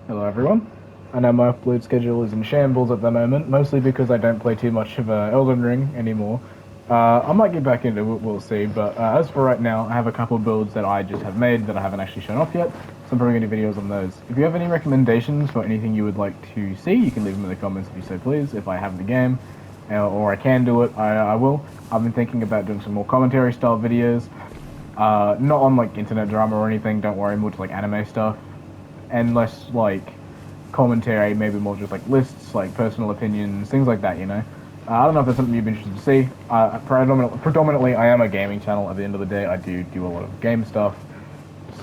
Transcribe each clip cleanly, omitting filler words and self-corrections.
Hello everyone. I know my upload schedule is in shambles at the moment, mostly because I don't play too much of Elden Ring anymore. I might get back into it, we'll see, but as for right now, I have a couple builds that I just have made that I haven't actually shown off yet, so I'm probably going to do videos on those. If you have any recommendations for anything you would like to see, you can leave them in the comments if you so please, if I have the game, or I can do it, I will. I've been thinking about doing some more commentary style videos, not on like internet drama or anything, don't worry, more just like anime stuff and less like commentary, maybe more just like lists, like personal opinions, things like that. I don't know if that's something you'd be interested to see. Predominantly, I am a gaming channel. At the end of the day, I do a lot of game stuff,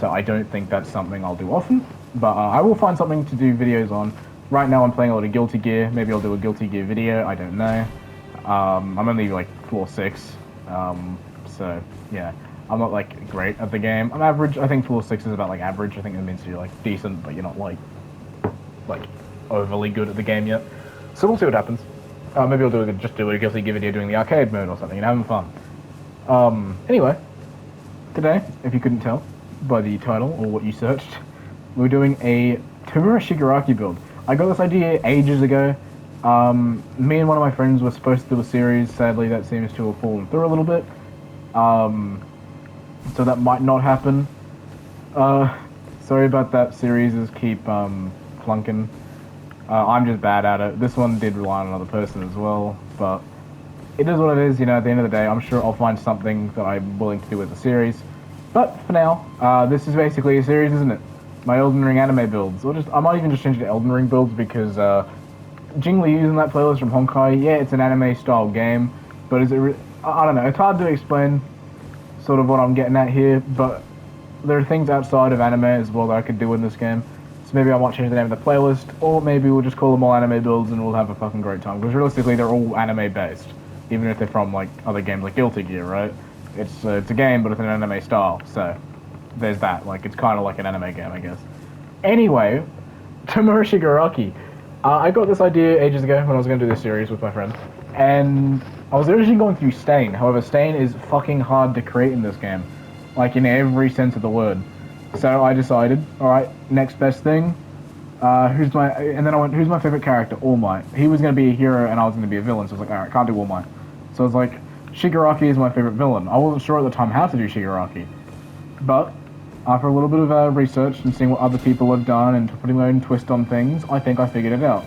so I don't think that's something I'll do often. But I will find something to do videos on. Right now, I'm playing a lot of Guilty Gear. Maybe I'll do a Guilty Gear video. I don't know. I'm only like floor 6, so yeah. I'm not like great at the game. I'm average. I think floor 6 is about like average. I think it means you're like decent, but you're not like overly good at the game yet. So we'll see what happens. Maybe I'll just do a Guilty Gear video doing the arcade mode or something and having fun. Anyway, today, if you couldn't tell by the title or what you searched, we're doing a Tamura Shigaraki build. I got this idea ages ago. Me and one of my friends were supposed to do a series. Sadly, that seems to have fallen through a little bit. So that might not happen. Sorry about that. Series keep plunking. I'm just bad at it. This one did rely on another person as well, but it is what it is. At the end of the day, I'm sure I'll find something that I'm willing to do with the series. But for now, this is basically a series, isn't it? My Elden Ring anime builds. I might even just change it to Elden Ring builds because Jing Liu's in that playlist from Honkai. Yeah, it's an anime style game, but is it? I don't know. It's hard to explain sort of what I'm getting at here, but there are things outside of anime as well that I could do in this game. So maybe I might change the name of the playlist, or maybe we'll just call them all anime builds and we'll have a fucking great time. Because realistically, they're all anime based, even if they're from like other games like Guilty Gear, right? It's a game, but it's an anime style. So there's that. Like it's kind of like an anime game, I guess. Anyway, Tamura Shigaraki. I got this idea ages ago when I was going to do this series with my friend, and I was originally going through Stain. However, Stain is fucking hard to create in this game, like in every sense of the word. So I decided, all right, next best thing. And then I went, who's my favorite character? All Might. He was going to be a hero, and I was going to be a villain. So I was like, all right, can't do All Might. So I was like, Shigaraki is my favorite villain. I wasn't sure at the time how to do Shigaraki, but after a little bit of research and seeing what other people have done and putting my own twist on things, I think I figured it out.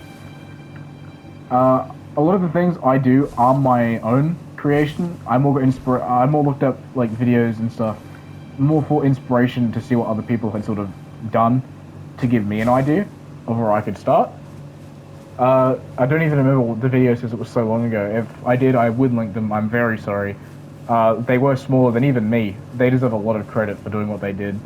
A lot of the things I do are my own creation. I more looked up like videos and stuff, more for inspiration to see what other people had sort of done to give me an idea of where I could start. I don't even remember the videos because it was so long ago. If I did, I would link them. I'm very sorry. They were smaller than even me. They deserve a lot of credit for doing what they did.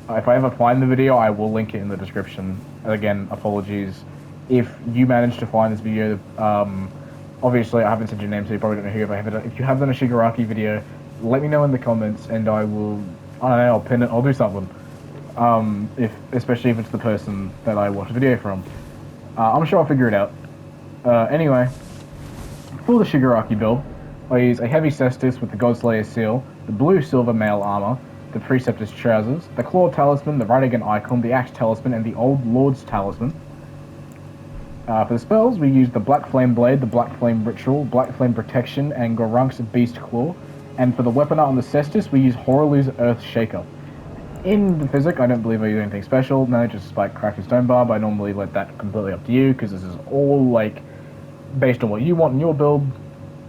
If I ever find the video, I will link it in the description. Again, apologies. If you manage to find this video, obviously I haven't said your name, so you probably don't know who you have. If you have done a Shigaraki video, let me know in the comments, and I will. I don't know. I'll pin it. I'll do something. Especially if it's the person that I watched the video from. I'm sure I'll figure it out. Anyway, for the Shigaraki build, I use a heavy cestus with the Godslayer seal, the blue silver mail armor, the Preceptor's trousers, the Claw Talisman, the Radagon Icon, the Axe Talisman, and the Old Lord's Talisman. For the spells, we use the Black Flame Blade, the Black Flame Ritual, Black Flame Protection, and Gorunk's Beast Claw. And for the weapon art on the cestus, we use Horalu's Earth Shaker. In the physic, I don't believe I use anything special. No, just Spike, Crack, and Stone Barb. I normally let that completely up to you, because this is all, like, based on what you want in your build,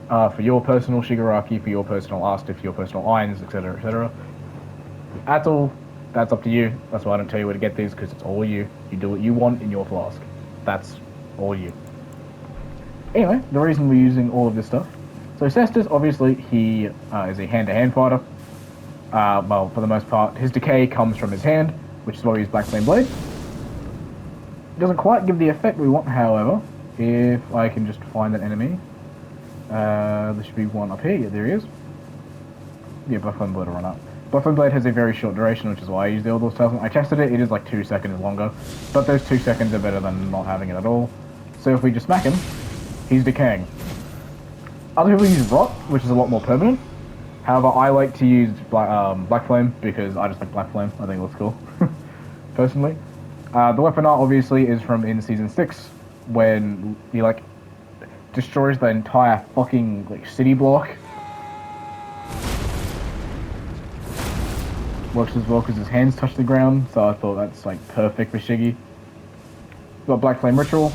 for your personal Shigaraki, for your personal Arstif, for your personal Irons, etc., etc. That's all. That's up to you. That's why I don't tell you where to get these, because it's all you. You do what you want in your flask. That's all you. Anyway, the reason we're using all of this stuff. So Cestus, obviously, he is a hand-to-hand fighter. Well, for the most part, his decay comes from his hand, which is why we use Black Flame Blade. It doesn't quite give the effect we want, however, if I can just find an enemy. There should be one up here. Yeah, there he is. Yeah, Black Flame Blade will run up. Black Flame Blade has a very short duration, which is why I use the Old Lord's Talisman. I tested it, it is like 2 seconds longer, but those 2 seconds are better than not having it at all. So if we just smack him, he's decaying. Other people use Rot, which is a lot more permanent. However, I like to use Black Flame because I just like Black Flame. I think it looks cool, personally. The weapon art obviously is from in season 6 when he like destroys the entire fucking like city block. Works as well because his hands touch the ground, so I thought that's like perfect for Shiggy. Got Black Flame Ritual,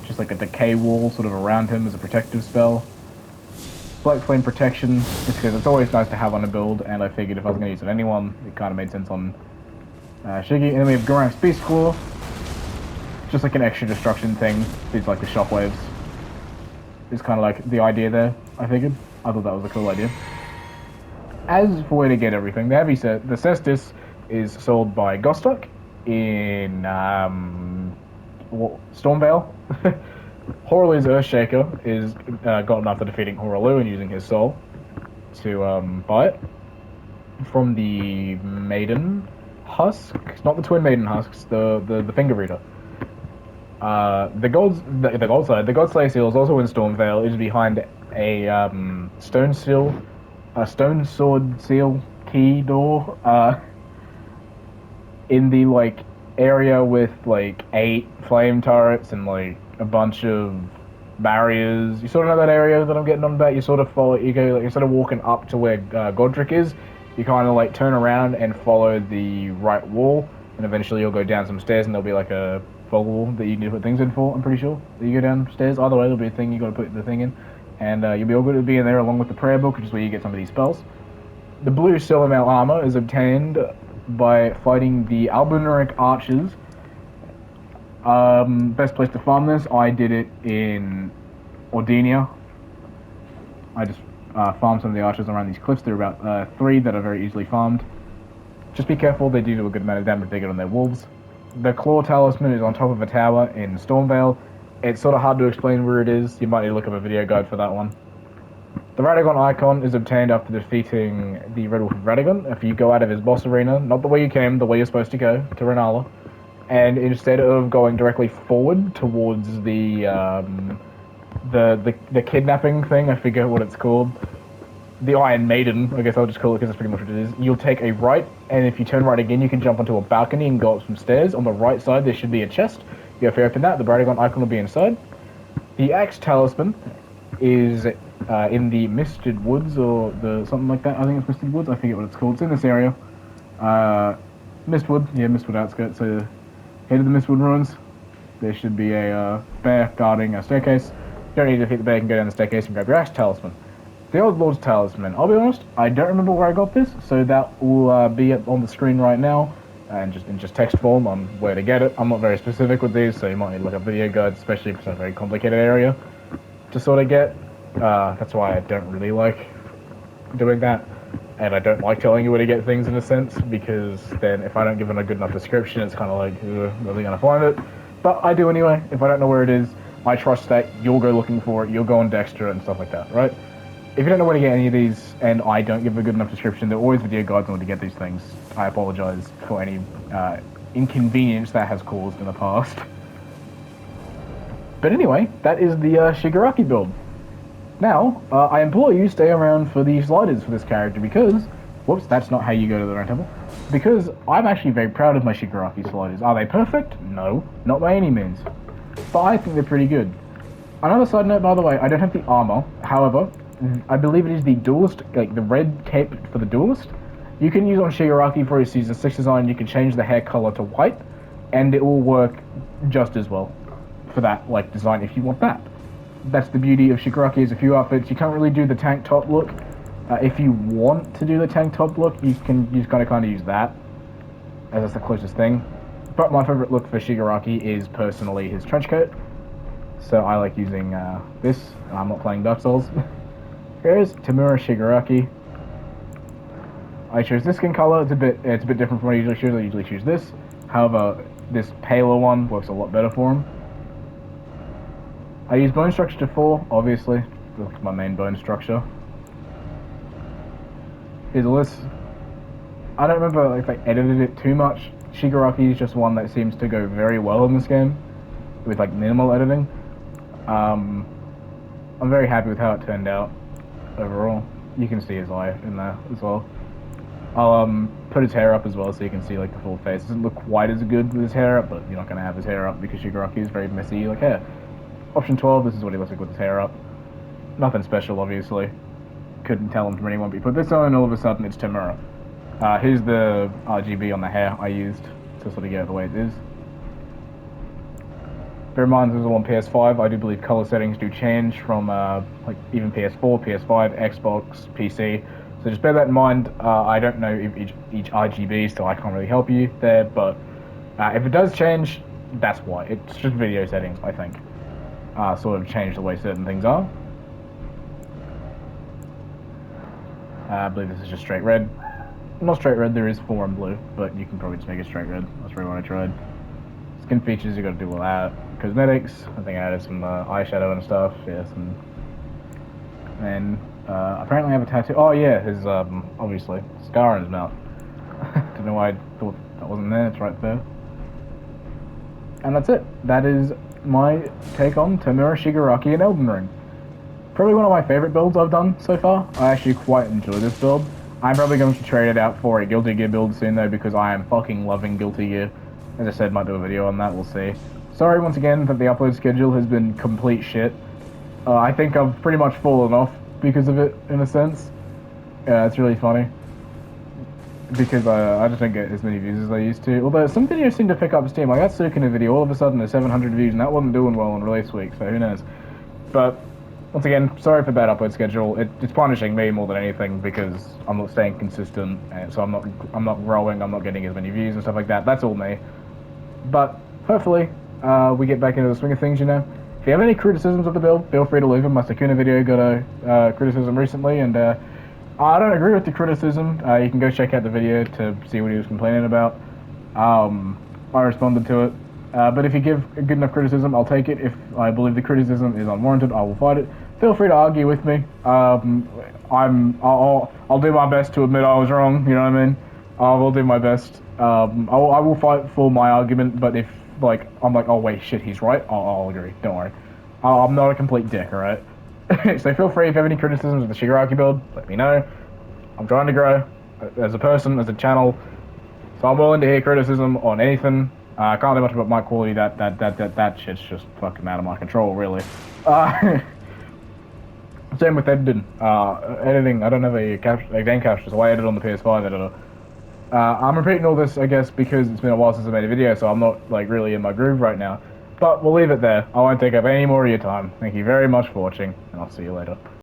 just like a decay wall sort of around him as a protective spell. Black Flame Protection, just because it's always nice to have on a build, and I figured if I was going to use it on anyone, it kind of made sense on Shiggy. And then we have Gorank's Beast Claw, just like an extra destruction thing. These like the shockwaves. It's kind of like the idea there, I figured. I thought that was a cool idea. As for where to get everything, the heavy set, the Cestus is sold by Gostock in Stormvale. Horaloo's Earthshaker is gotten after defeating Horaloo and using his soul to buy it from the Maiden Husk, not the Twin Maiden Husks, the Finger Reader. The gold side, the Godslayer seal is also in Stormvale. It is behind a stone sword seal key door in the like area with like 8 flame turrets and like a bunch of barriers. You sort of know that area that I'm getting on about. You sort of follow. You go like instead of walking up to where Godric is, you kind of like turn around and follow the right wall, and eventually you'll go down some stairs, and there'll be like a fog wall that you need to put things in for. I'm pretty sure that you go downstairs. Either way, there'll be a thing you got to put the thing in, and you'll be all good to be in there along with the prayer book, which is where you get some of these spells. The blue silver mail armor is obtained by fighting the Albunaric archers. Best place to farm this, I did it in Ordinia. I just farmed some of the archers around these cliffs. There are about 3 that are very easily farmed. Just be careful, they do a good amount of damage if they get on their wolves. The Claw Talisman is on top of a tower in Stormvale. It's sort of hard to explain where it is. You might need to look up a video guide for that one. The Radagon icon is obtained after defeating the Red Wolf of Radagon. If you go out of his boss arena, not the way you came, the way you're supposed to go, to Renala, and instead of going directly forward towards the kidnapping thing, I forget what it's called, the Iron Maiden, I guess I'll just call it because that's pretty much what it is, you'll take a right, and if you turn right again, you can jump onto a balcony and go up some stairs. On the right side, there should be a chest. If you open that, the Radagon icon will be inside. The Axe Talisman is in the Misted Woods, or the something like that. I think it's Misted Woods. I forget what it's called. It's in this area. Mistwood. Yeah, Mistwood outskirts. So, head of the Mistwood ruins. There should be a bear guarding a staircase. You don't need to defeat the bear. You can go down the staircase and grab your Axe Talisman. The Old Lord's Talisman. I'll be honest, I don't remember where I got this, so that will be up on the screen right now, and just in text form on where to get it. I'm not very specific with these, so you might need to look up video guides, especially if it's a very complicated area to sort of get. That's why I don't really like doing that, and I don't like telling you where to get things in a sense, because then if I don't give them a good enough description, it's kind of like, where are they going to find it? But I do anyway. If I don't know where it is, I trust that you'll go looking for it, you'll go on Dexter and stuff like that, right? If you don't know where to get any of these, and I don't give a good enough description, there are always video guides on where to get these things. I apologize for any inconvenience that has caused in the past. But anyway, that is the Shigaraki build. Now, I implore you stay around for the sliders for this character because, whoops, that's not how you go to the Round Temple. Because I'm actually very proud of my Shigaraki sliders. Are they perfect? No, not by any means. But I think they're pretty good. Another side note, by the way, I don't have the armor. However, I believe it is the Duelist, like the red cape for the Duelist. You can use on Shigaraki for his Season 6 design, you can change the hair color to white, and it will work just as well for that like design if you want that. That's the beauty of Shigaraki, is a few outfits. You can't really do the tank top look. If you want to do the tank top look, you just kind of use that, as that's the closest thing. But my favorite look for Shigaraki is personally his trench coat. So I like using this. I'm not playing Dark Souls. Here's Tamura Shigaraki. I chose this skin color. It's a bit different from what I usually choose. I usually choose this. However, this paler one works a lot better for him. I use bone structure to 4, obviously. That's my main bone structure. Here's a list. I don't remember if I edited it too much. Shigaraki is just one that seems to go very well in this game, with like minimal editing. I'm very happy with how it turned out overall. You can see his eye in there as well. I'll put his hair up as well so you can see like the full face. It doesn't look quite as good with his hair up, but you're not gonna have his hair up because Shigaraki is very messy like hair. Option 12, this is what he looks like with his hair up. Nothing special, obviously. Couldn't tell him from anyone, but you put this on and all of a sudden it's Tamura. Here's the RGB on the hair I used to sort of get it the way it is. Bear in mind, this is all on PS5. I do believe color settings do change from like even PS4, PS5, Xbox, PC. So just bear that in mind. I don't know if each RGB, so I can't really help you there. But if it does change, that's why. It's just video settings, I think. Sort of change the way certain things are. I believe this is just straight red. Not straight red, there is foreign blue, but you can probably just make it straight red. That's really what I tried. Skin features, you gotta do all that. Cosmetics, I think I added some eyeshadow and stuff. Yeah, some. And apparently I have a tattoo. Oh yeah, his obviously scar in his mouth. Don't know why I thought that wasn't there. It's right there. And that's it. That is my take on Tamura Shigaraki and Elden Ring. Probably one of my favorite builds I've done so far. I actually quite enjoy this build. I'm probably going to trade it out for a Guilty Gear build soon though, because I am fucking loving Guilty Gear. As I said, might do a video on that, we'll see. Sorry once again that the upload schedule has been complete shit. I think I've pretty much fallen off because of it, in a sense. It's really funny. Because I just don't get as many views as I used to. Although some videos seem to pick up steam. Like that Sukuna video, all of a sudden there's 700 views, and that wasn't doing well on release week, so who knows. But once again, sorry for bad upload schedule. It's punishing me more than anything because I'm not staying consistent, and so I'm not growing. I'm not getting as many views and stuff like that. That's all me. But hopefully, we get back into the swing of things. You know, if you have any criticisms of the build, feel free to leave them. My Sukuna video got a criticism recently, and I don't agree with the criticism. You can go check out the video to see what he was complaining about. I responded to it. But if you give a good enough criticism, I'll take it. If I believe the criticism is unwarranted, I will fight it. Feel free to argue with me. I'll do my best to admit I was wrong. You know what I mean? I will do my best. I will fight for my argument. But if like I'm like, oh wait, shit, he's right, I'll agree. Don't worry. I'm not a complete dick, alright? So feel free if you have any criticisms of the Shigaraki build, let me know. I'm trying to grow as a person, as a channel, so I'm willing to hear criticism on anything. I can't do much about mic quality. That shit's just fucking out of my control, really. Same with editing. Editing, I don't have a game capture, so I edit on the PS5 editor. I'm repeating all this, I guess, because it's been a while since I made a video, so I'm not like really in my groove right now. But we'll leave it there. I won't take up any more of your time. Thank you very much for watching, and I'll see you later.